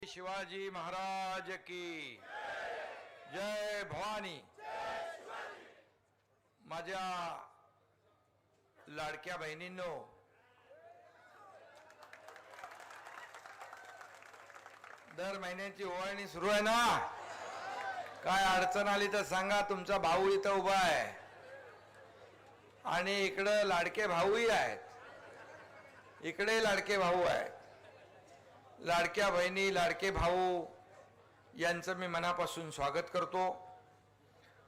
शिवाजी महाराज की जय भवानी। माझ्या लाडक्या बहिणींनो, दर महिन्याची ओवाळणी सुरू आहे ना। काय अडचण आली तर सांगा, तुमचा भाऊ इथं उभा आहे आणि इकडे लाडके भाऊही आहेत, इकडे लाडके भाऊ आहेत। लाडक्या बहिणी लाडके भाऊ यांचं मी मनापासून स्वागत करतो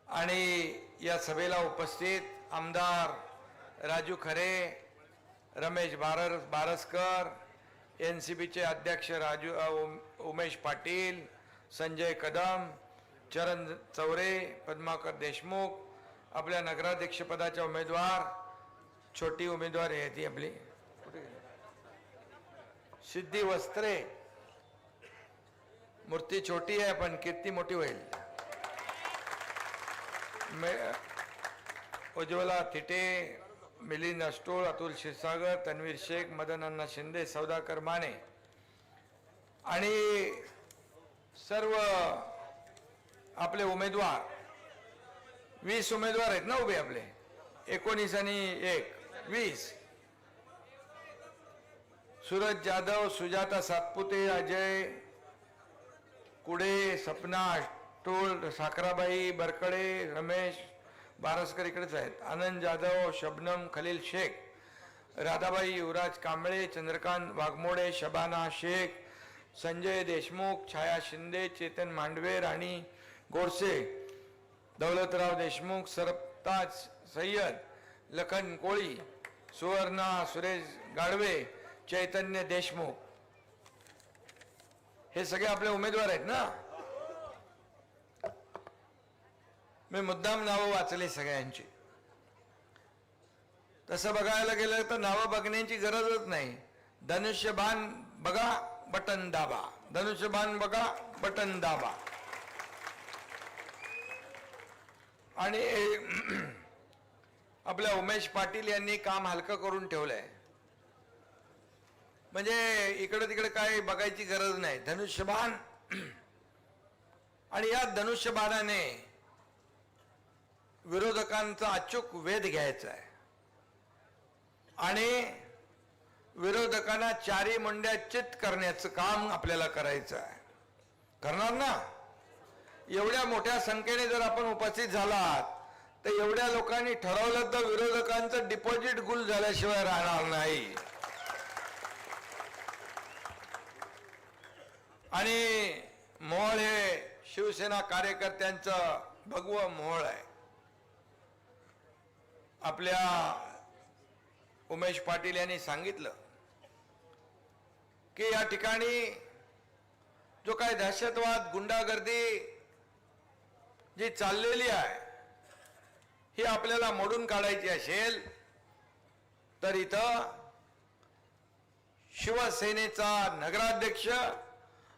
आणि या सभेला उपस्थित आमदार राजू खरे, रमेश बारसकर, एनसीबीचे अध्यक्ष उमेश पाटील, संजय कदम, चरण चौरे, पद्माकर देशमुख, आपल्या नगराध्यक्षपदाच्या उमेदवार, छोटी उमेदवार आहे ती आपली सिद्धी वस्त्रे, मूर्ती छोटी आहे पण कीर्ती मोठी होईल, उज्ज्वला थिटे, मिलिंद अष्टोळ, अतुल क्षीरसागर, तन्वीर शेख, मदन अण्णा शिंदे, सौदाकर माने आणि सर्व आपले उमेदवार 20 उमेदवार आहेत ना उभे आपले, 19 आणि 1 20। सूरज जाधव, सुजाता सातपुते, अजय कुडे, सपना टोल, साखराबाई बरकडे, रमेश बारसकर इकडेच आहेत, आनंद जाधव, शबनम खलील शेख, राधाबाई युवराज कांबळे, चंद्रकांत वाघमोडे, शबाना शेख, संजय देशमुख, छाया शिंदे, चेतन मांडवे, राणी गोडसे, दौलतराव देशमुख, सरताज सय्यद, लखन कोळी, सुवर्णा सुरेश गाडवे, चैतन्य देशमुख, हे सगळे आपले उमेदवार आहेत ना। मी मुद्दाम नावं वाचली सगळ्यांची, तसं बघायला गेलं तर नावं बघण्याची गरजच नाही। धनुष्यबाण बघा, बटन दाबा, धनुष्यबाण बघा, बटन दाबा। आणि आपल्या उमेश पाटील यांनी काम हलकं करून ठेवलंय, म्हणजे इकडे तिकडे काय बघायची गरज नाही। धनुष्यबाण, आणि या धनुष्यबाणाने विरोधकांचा अचूक वेध घ्यायचा आहे आणि विरोधकांना चारी मुंड्या चित करण्याचं काम आपल्याला करायचं आहे। करणार ना? एवढ्या मोठ्या संख्येने जर आपण उपस्थित झालात तर एवढ्या लोकांनी ठरवलं तर विरोधकांचं डिपॉझिट गुल झाल्याशिवाय राहणार नाही। आणि मोहोळ हे शिवसेना कार्यकर्त्यांचं भगवं मोहोळ आहे। आपल्या उमेश पाटील यांनी सांगितलं की या ठिकाणी जो काय दहशतवाद, गुंडागर्दी जी चाललेली आहे ही आपल्याला मोडून काढायची असेल तर इथं शिवसेनेचा नगराध्यक्ष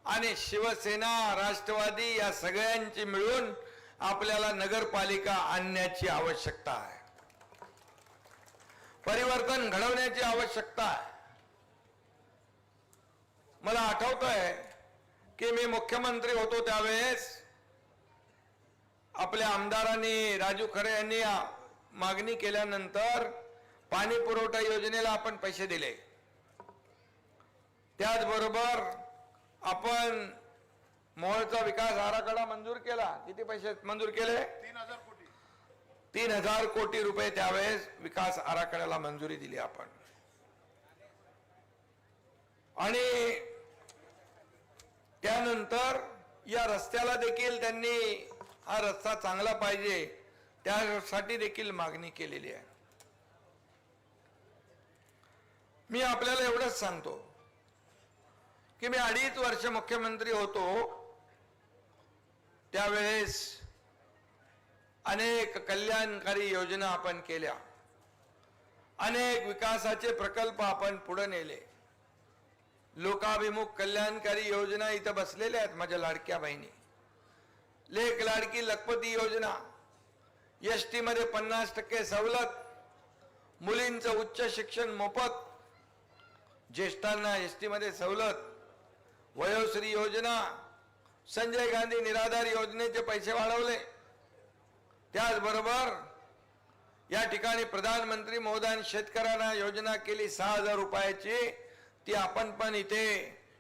आणि शिवसेना, राष्ट्रवादी या सगळ्यांची मिळून आपल्याला नगरपालिका आणण्याची आवश्यकता आहे, परिवर्तन घडवण्याची आवश्यकता आहे। मला आठवतंय की मी मुख्यमंत्री होतो त्यावेळेस आपल्या आमदारांनी, राजू खरे यांनी मागणी केल्यानंतर पाणी पुरवठा योजनेला आपण पैसे दिले, त्याचबरोबर आपण मोहोळचा विकास आराखडा मंजूर केला। किती पैसे मंजूर केले? 3000 कोटी। 3000 कोटी रुपये त्यावेळेस विकास आराखड्याला मंजुरी दिली आपण। आणि त्यानंतर या रस्त्याला देखील त्यांनी हा रस्ता चांगला पाहिजे त्यासाठी देखील मागणी केलेली आहे। मी आपल्याला एवढंच सांगतो की मी 2.5 वर्ष मुख्यमंत्री होतो त्यावेळेस अनेक कल्याणकारी योजना आपण केल्या, अनेक विकासाचे प्रकल्प आपण पुढे नेले, लोकाभिमुख कल्याणकारी योजना इथं बसलेल्या आहेत माझ्या लाडक्या बहिणी। लेक लाडकी लखपती योजना, एसटी मध्ये 50% सवलत, मुलींचं उच्च शिक्षण मोफत, ज्येष्ठांना एसटी मध्ये सवलत, वयोश्री योजना, संजय गांधी निराधार योजनेचे पैसे वाढवले. त्याचबरोबर या ठिकाणी प्रधानमंत्री महोदयाने शेतकऱ्यांना योजना केली 6,000 रुपयाची. ती आपण पण इथे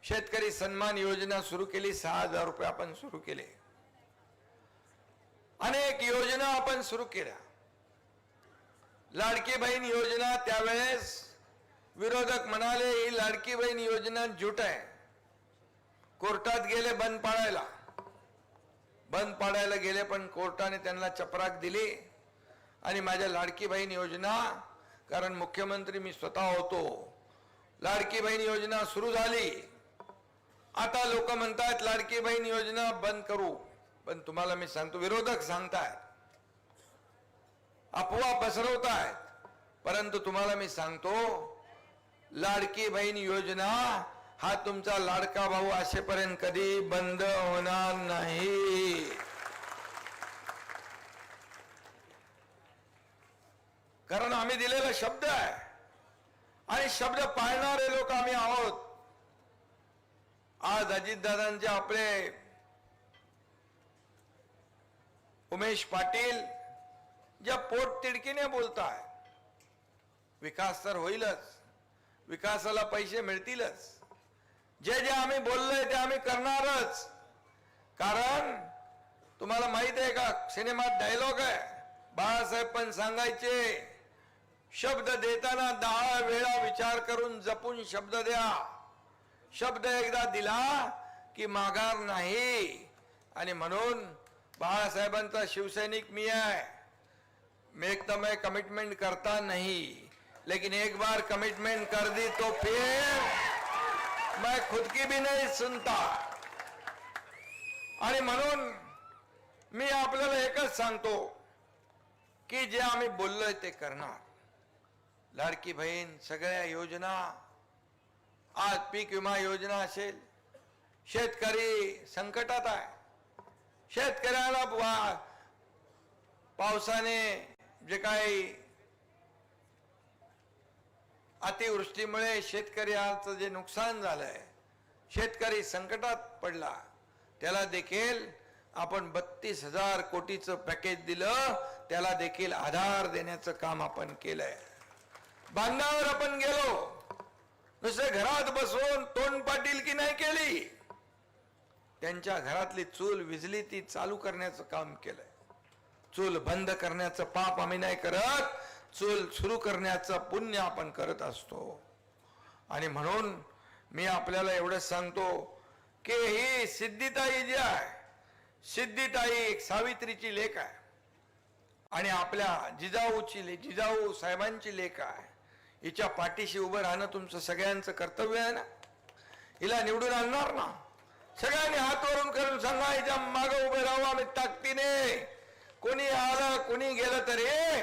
शेतकरी सन्मान योजना सुरू केली. 6,000 रुपये आपण सुरू केले. अनेक योजना आपण सुरू केल्या. लाडकी बहीण योजना, त्यावेळेस विरोधक म्हणाले ही लाडकी बहीण योजना झूट आहे. कोर्टात गेले बंद पाडायला गेले, पण कोर्टाने त्यांना चपराक दिली. आणि माझ्या लाडकी बहीण योजना, कारण मुख्यमंत्री मी स्वतः होतो, लाडकी बहीण योजना सुरू झाली. आता लोक म्हणतात लाडकी बहीण योजना बंद करू, पण तुम्हाला मी सांगतो, विरोधक सांगतायत, अफवा पसरवतायत, परंतु तुम्हाला मी सांगतो लाडकी बहीण योजना हा तुमचा लाडका भाऊ असेपर्यंत कधी बंद होणार नाही. कारण आम्ही दिलेला शब्द आहे आणि शब्द पाळणारे लोक आम्ही आहोत. आज अजितदादांचे आपले उमेश पाटील ज्या पोट तिडकीने बोलताय, विकास तर होईलच, विकासाला पैसे मिळतीलच, जे जे आम्ही बोललोय ते आम्ही करणारच. कारण तुम्हाला माहित आहे का, सिनेमात डायलॉग आहे, बाळासाहेब पण सांगायचे, शब्द देताना 10 वेळा विचार करून जपून शब्द द्या. शब्द एकदा दिला की माघार नाही. आणि म्हणून बाळासाहेबांचा शिवसैनिक मी आहे. मैं कमिटमेंट करता नहीं, लेकिन एक बार कमिटमेंट कर दी तो फिर मैं खुद की भी नहीं सुनता. आणि म्हणून मी आपल्याला एकच सांगतो की जे आम्ही बोललोय ते करणार. लाडकी बहीण, सगळ्या योजना, आज पीक विमा योजना असेल, शेतकरी संकटात आहे. शेतकऱ्याला पावसाने जे काही अतिवृष्टीमुळे शेतकऱ्याचं जे नुकसान झालंय, शेतकरी संकटात पडला, त्याला देखील आपण 32,000 कोटीचं पॅकेज दिलं. त्याला देखील आधार देण्याचं काम आपण केलंय. बांधावर आपण गेलो, नुसते घरात बसून तोंडपाटील की नाही केली. त्यांच्या घरातली चूल विजली ती चालू करण्याचं काम केलंय. चूल बंद करण्याचं पाप आम्ही नाही करत, चूल सुरू करण्याचं पुण्य आपण करत असतो. आणि म्हणून मी आपल्याला एवढंच सांगतो की ही सिद्धिताई जी आहे, सिद्धिताई एक सावित्रीची लेक आहे आणि आपल्या जिजाऊ साहेबांची लेक आहे. हिच्या पाठीशी उभं राहणं तुमचं सगळ्यांचं कर्तव्य आहे ना. हिला निवडून आणणार ना, सगळ्यांनी हात वरून करून सांगा हिच्या मागे उभे राहू आम्ही ताकदीने. कोणी आलं कोणी गेलं तरी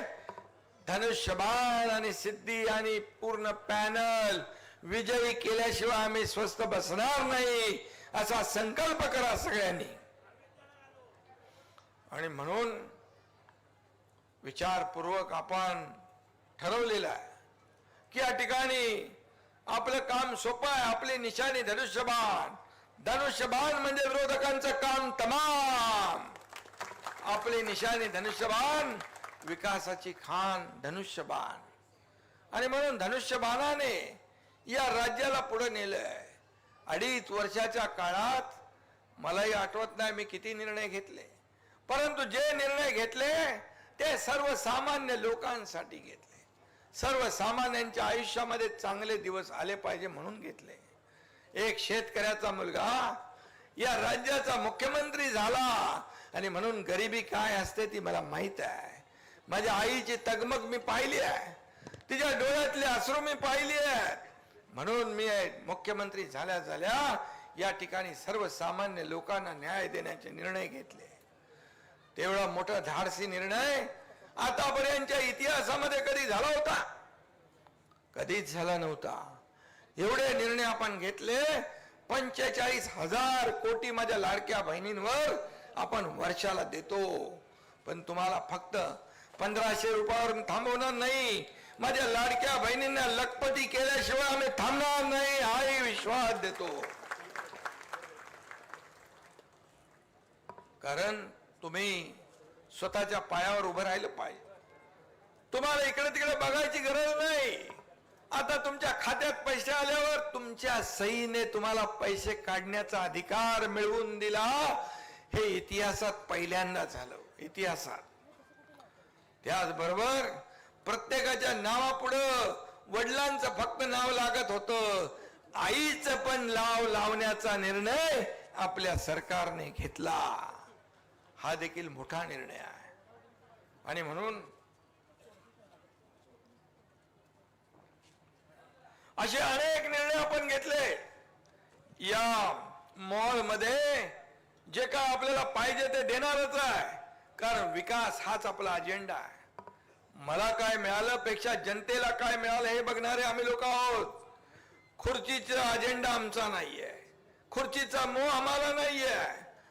धनुष्यबाण आणि सिद्धी आणि पूर्ण पॅनल विजयी केल्याशिवाय आम्ही स्वस्थ बसणार नाही, असा संकल्प करा सगळ्यांनी. आणि म्हणून विचारपूर्वक आपण ठरवलेलं आहे की या ठिकाणी आपलं काम सोपं आहे. आपली निशाणी धनुष्यबाण. धनुष्यबाण म्हणजे विरोधकांचं काम तमाम. आपली निशाणी धनुष्यबाण, विकासाची खान धनुष्यबाण. आणि म्हणून धनुष्यबाणाने या राज्याला पुढे नेलंय. 2.5 वर्षाच्या काळात मलाही आठवत नाही मी किती निर्णय घेतले, परंतु जे निर्णय घेतले ते सर्वसामान्य लोकांसाठी घेतले. सर्वसामान्यांच्या आयुष्यामध्ये चांगले दिवस आले पाहिजे म्हणून घेतले. एक शेतकऱ्याचा मुलगा या राज्याचा मुख्यमंत्री झाला आणि म्हणून गरिबी काय असते ती मला माहित आहे. माझ्या आईची तगमग मी पाहिली आहे, तिच्या डोळ्यातले अश्रू मी पाहिली आहेत. म्हणून मी मुख्यमंत्री झाल्या या ठिकाणी सर्वसामान्य लोकांना न्याय देण्याचे निर्णय घेतले. तेवढा मोठा धाडसी निर्णय आतापर्यंतच्या इतिहासामध्ये कधी झाला होता? कधीच झाला नव्हता. एवढे निर्णय आपण घेतले. 45,000 कोटी माझ्या लाडक्या बहिणींवर आपण वर्षाला देतो. पण तुम्हाला फक्त 1,500 रुपयावर थांबवणार नाही. माझ्या लाडक्या बहिणींना लखपती केल्याशिवाय आम्ही थांबणार नाही हाही विश्वास देतो. कारण तुम्ही स्वतःच्या पायावर उभं राहिलं पाहिजे. तुम्हाला इकडे तिकडे बघायची गरज नाही. आता तुमच्या खात्यात पैसे आल्यावर तुमच्या सहीने तुम्हाला पैसे काढण्याचा अधिकार मिळवून दिला. हे इतिहासात पहिल्यांदा झालं, इतिहासात. त्याचबरोबर प्रत्येकाच्या नावापुढं वडिलांचं फक्त नाव लागत होतं, आईचं पण नाव लावण्याचा निर्णय आपल्या सरकारने घेतला. हा देखील मोठा निर्णय आहे. आणि म्हणून असे अनेक निर्णय आपण घेतले. या मॉल मध्ये जे काय आपल्याला पाहिजे ते देणारच आहे, कारण विकास हाच आपला अजेंडा आहे. मला काय मिळालं पेक्षा जनतेला काय मिळालं हे बघणारे आम्ही लोक आहोत. खुर्चीचा अजेंडा आमचा नाहीये, खुर्चीचा मोह आम्हाला नाहीये,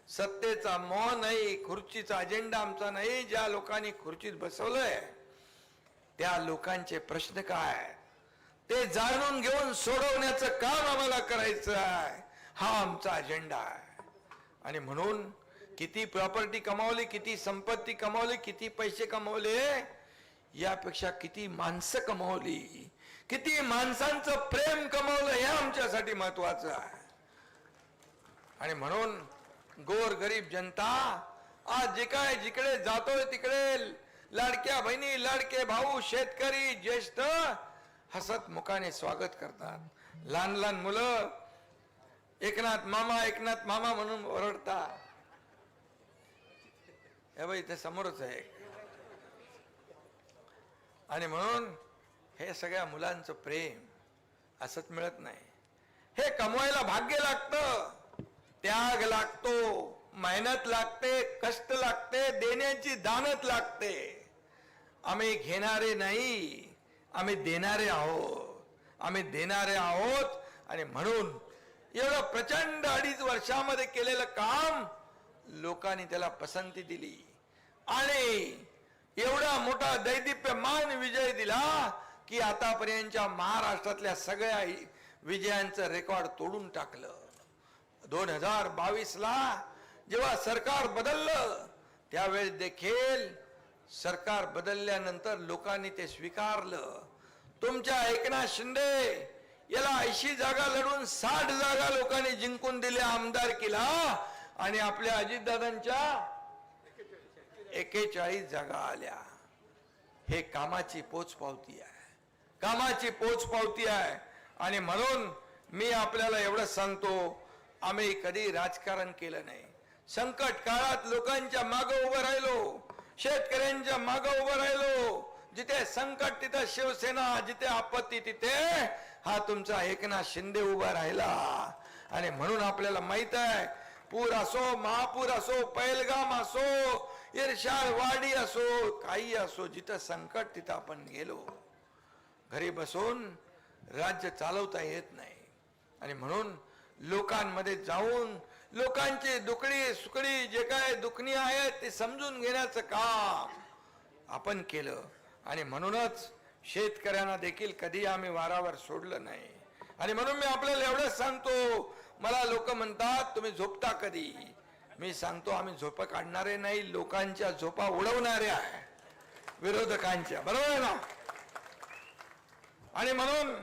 सत्तेचा मोह नाही, खुर्चीचा अजेंडा आमचा नाही. ज्या लोकांनी खुर्चीत बसवलंय त्या लोकांचे प्रश्न काय ते जाणून घेऊन सोडवण्याचं काम आम्हाला करायचं आहे. हा आमचा अजेंडा आहे. आणि म्हणून किती प्रॉपर्टी कमावली, किती संपत्ती कमावली, किती पैसे कमावले, यापेक्षा किती माणसं कमावली, किती माणसांचं प्रेम कमावलं हे आमच्यासाठी महत्वाचं आहे. आणि म्हणून गोरगरीब जनता आज जे काय जिकडे जातोय तिकडे लाडक्या बहिणी, लाडके भाऊ, शेतकरी, ज्येष्ठ हसत मुखाने स्वागत करतात. लहान लहान मुलं एकनाथ मामा, एकनाथ मामा म्हणून ओरडतात. हे बाई इथे समोरच आहे. आणि म्हणून हे सगळ्या मुलांचं प्रेम असंच मिळत नाही. हे कमवायला भाग्य लागतं, त्याग लागतो, मेहनत लागते, कष्ट लागते, देण्याची दानत लागते. आम्ही घेणारे नाही, आम्ही देणारे आहोत. आम्ही देणारे आहोत. आणि म्हणून एवढं प्रचंड 2.5 वर्षामध्ये केलेलं काम लोकांनी त्याला पसंती दिली आणि एवढा मोठा दैदिप्यमान विजय दिला की आतापर्यंतच्या महाराष्ट्रातल्या सगळ्या विजयांचं रेकॉर्ड तोडून टाकलं. 2022 ला जेव्हा सरकार बदललं त्यावेळेस देखील सरकार बदलल्यानंतर लोकांनी ते स्वीकारलं. तुमच्या एकनाथ शिंदे याला 80 जागा लढून 60 जागा लोकांनी जिंकून दिल्या आमदारकीला आणि आपल्या अजितदादांच्या 41 जागा आल्या. हे कामाची पोचपावती आहे, कामाची पोचपावती आहे. आणि म्हणून मी आपल्याला एवढं सांगतो, आम्ही कधी राजकारण केलं नाही. संकट काळात लोकांच्या मागे उभं राहिलो, शेतकऱ्यांच्या मागे उभं राहिलो. जिथे संकट तिथे शिवसेना, जिथे आपत्ती तिथे हा तुमचा एकनाथ शिंदे उभा राहिला. आणि म्हणून आपल्याला माहित आहे, पूर असो, महापूर असो, पैलगाम असो, इर्षाड वाडी असो, काही असो, जिथं संकट तिथं आपण गेलो. घरी बसून राज्य चालवता येत नाही. आणि म्हणून लोकांमध्ये जाऊन लोकांची दुखडी सुखडी जे काय दुखणी आहेत ते समजून घेण्याचं काम आपण केलं. आणि म्हणूनच शेतकऱ्यांना देखील कधी आम्ही वारावर सोडलं नाही. आणि म्हणून मी आपल्याला एवढंच सांगतो, मला लोक म्हणतात तुम्ही झोपता कधी. मी सांगतो आम्ही झोपा काढणारे नाही, लोकांच्या झोपा उडवणारे आहे, विरोधकांच्या. बरोबर आहे ना. आणि म्हणून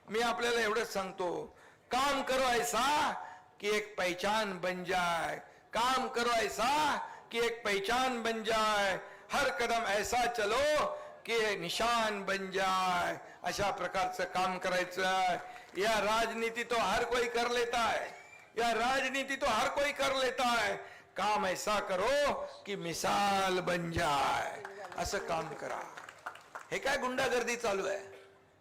मी आपल्याला एवढंच सांगतो, काम करो ऐसा कि एक पहचान बन जाए, काम करो ऐसा कि एक पहचान बन जाए, हर कदम ऐसा चलो कि निशान बन जाए. अशा प्रकारचं काम करायचं. या राजनीति तो हर कोई कर लेता है, या राजनीति तो हर कोई कर लेता है. काम ऐसा करो कि मिसाल बन जाए. असं काम करा. हे काय गुंडागर्दी चालू आहे,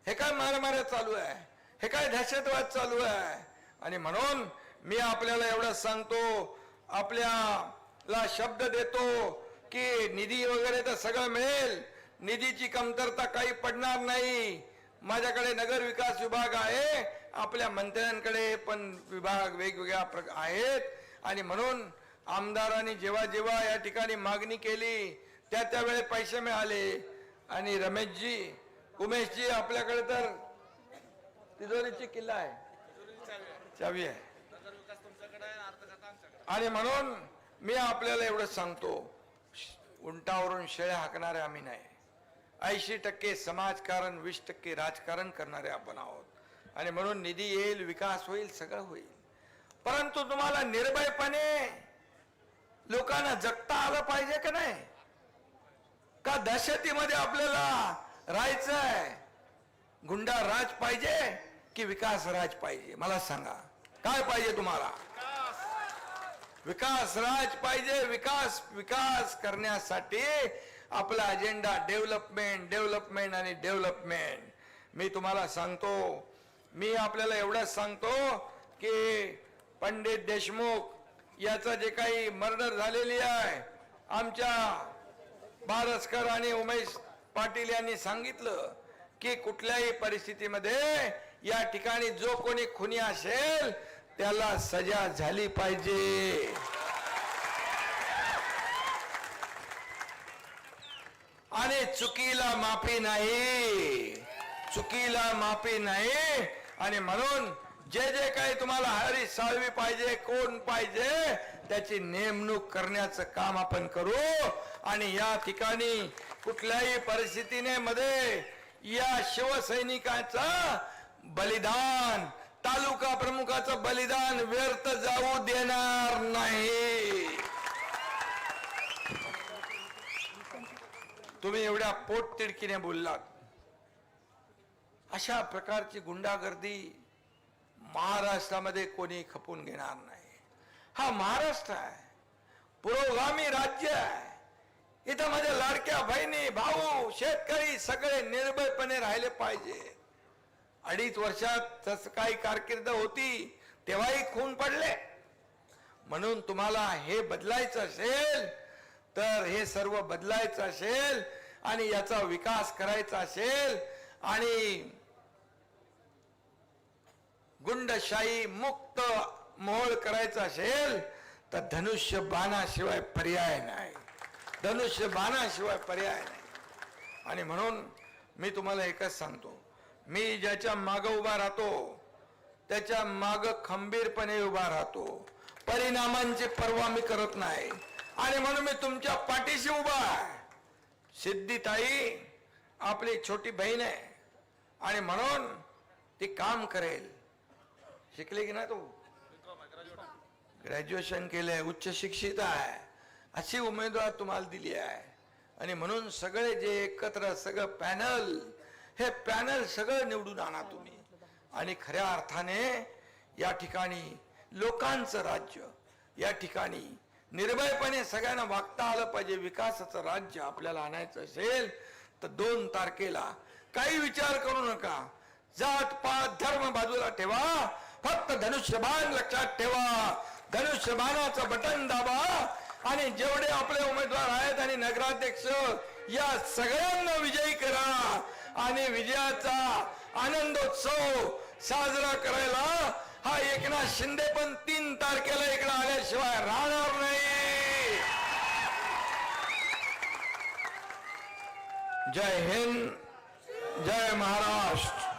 हे काय मारामाऱ्या चालू आहे, हे काय दहशतवाद चालू आहे. आणि म्हणून मी आपल्याला एवढं सांगतो, आपल्याला शब्द देतो की निधी वगैरे तर सगळं मिळेल, निधीची कमतरता काही पडणार नाही. माझ्याकडे नगर विकास विभाग आहे, आपल्या मंत्र्यांकडे पण विभाग वेगवेगळ्या आहेत. आणि म्हणून आमदारांनी जेव्हा जेव्हा या ठिकाणी मागणी केली त्यावेळेस पैसे मिळाले. आणि रमेशजी, उमेशजी, आपल्याकडे तर तिजोरीची किल्ला आहे, चावी आहे. आणि म्हणून मी आपल्याला एवढं सांगतो, उंटावरून शेळ्या हाकणारे आम्ही नाही. 80% समाजकारण, 20% राजकारण करणारे आपण आहोत. आणि म्हणून निधी येईल, विकास होईल, सगळं होईल. परंतु तुम्हाला निर्भयपणे लोकांना जगता आलं पाहिजे का नाही? का दहशतीमध्ये आपल्याला राहायचंय? गुंडा राज पाहिजे की विकास राज पाहिजे? मला सांगा, काय पाहिजे तुम्हाला? विकास राज पाहिजे. विकास करण्यासाठी आपला अजेंडा डेव्हलपमेंट, डेव्हलपमेंट आणि डेव्हलपमेंट. मी तुम्हाला सांगतो, मी आपल्याला एवढंच सांगतो की पंडित देशमुख याचं जे काही मर्डर झालेली आहे, आमच्या बारसकर आणि उमेश पाटील यांनी सांगितलं की कुठल्याही परिस्थितीमध्ये या ठिकाणी जो कोणी खुनी असेल त्याला सजा झाली पाहिजे. आणि चुकीला माफी नाही, चुकीला माफी नाही. आणि म्हणून जे जे काही तुम्हाला हरी साळवी पाहिजे, कोण पाहिजे, त्याची नेमणूक करण्याचं काम आपण करू. आणि या ठिकाणी कुठल्याही परिस्थितीने मध्ये या शिवसैनिकांचा बलिदान, तालुका प्रमुखाचं बलिदान व्यर्थ जाऊ देणार नाही. तुम्ही एवढ्या पोटतिडकीने बोललात. अशा प्रकारची गुंडागर्दी महाराष्ट्रामध्ये कोणी खपून घेणार नाही. हा महाराष्ट्र आहे, पुरोगामी राज्य आहे. इथं माझ्या लाडक्या बहिणी, भाऊ, शेतकरी सगळे निर्भयपणे राहिले पाहिजे. 2.5 वर्षात तसं काही कारकीर्द होती तेव्हाही खून पडले. म्हणून तुम्हाला हे बदलायचं असेल तर हे सर्व बदलायचं असेल आणि याचा विकास करायचा असेल आणि गुंडशाही मुक्त मोहोळ करायचा असेल तर धनुष्य बाणाशिवाय पर्याय नाही. धनुष्य बाणाशिवाय पर्याय नाही. आणि म्हणून मी तुम्हाला एकच सांगतो, मी ज्याच्या माग उभा राहतो त्याच्या माग खंबीरपणे उभा राहतो. परिणामांची पर्वा मी करत नाही. आणि म्हणून मी तुमच्या पाठीशी उभा आहे. सिद्धीताई आपली छोटी बहीण आहे आणि म्हणून ती काम करेल. शिकले की नाही? तो ग्रॅज्युएशन केलंय, उच्च शिक्षित आहे. अशी उमेदवार तुम्हाला दिली आहे. आणि म्हणून सगळे जे एकत्र सगळं पॅनल, हे पॅनल सगळं निवडून आणा तुम्ही. आणि खऱ्या अर्थाने या ठिकाणी लोकांचं राज्य, या ठिकाणी निर्भयपणे सगळ्यांना वागता आलं पाहिजे. विकासाचं राज्य आपल्याला आणायचं असेल तर 2 तारखेला काही विचार करू नका. जात पात धर्म बाजूला ठेवा. फक्त धनुष्यबाण लक्षात ठेवा. धनुष्यबाणाचं बटन दाबा आणि जेवढे आपले उमेदवार आहेत आणि नगराध्यक्ष या सगळ्यांना विजयी करा. आणि विजयाचा आनंदोत्सव साजरा करायला हा एकनाथ शिंदे पण 3 तारखेला इकडे आल्याशिवाय राहणार नाही. जय हिंद, जय महाराष्ट्र.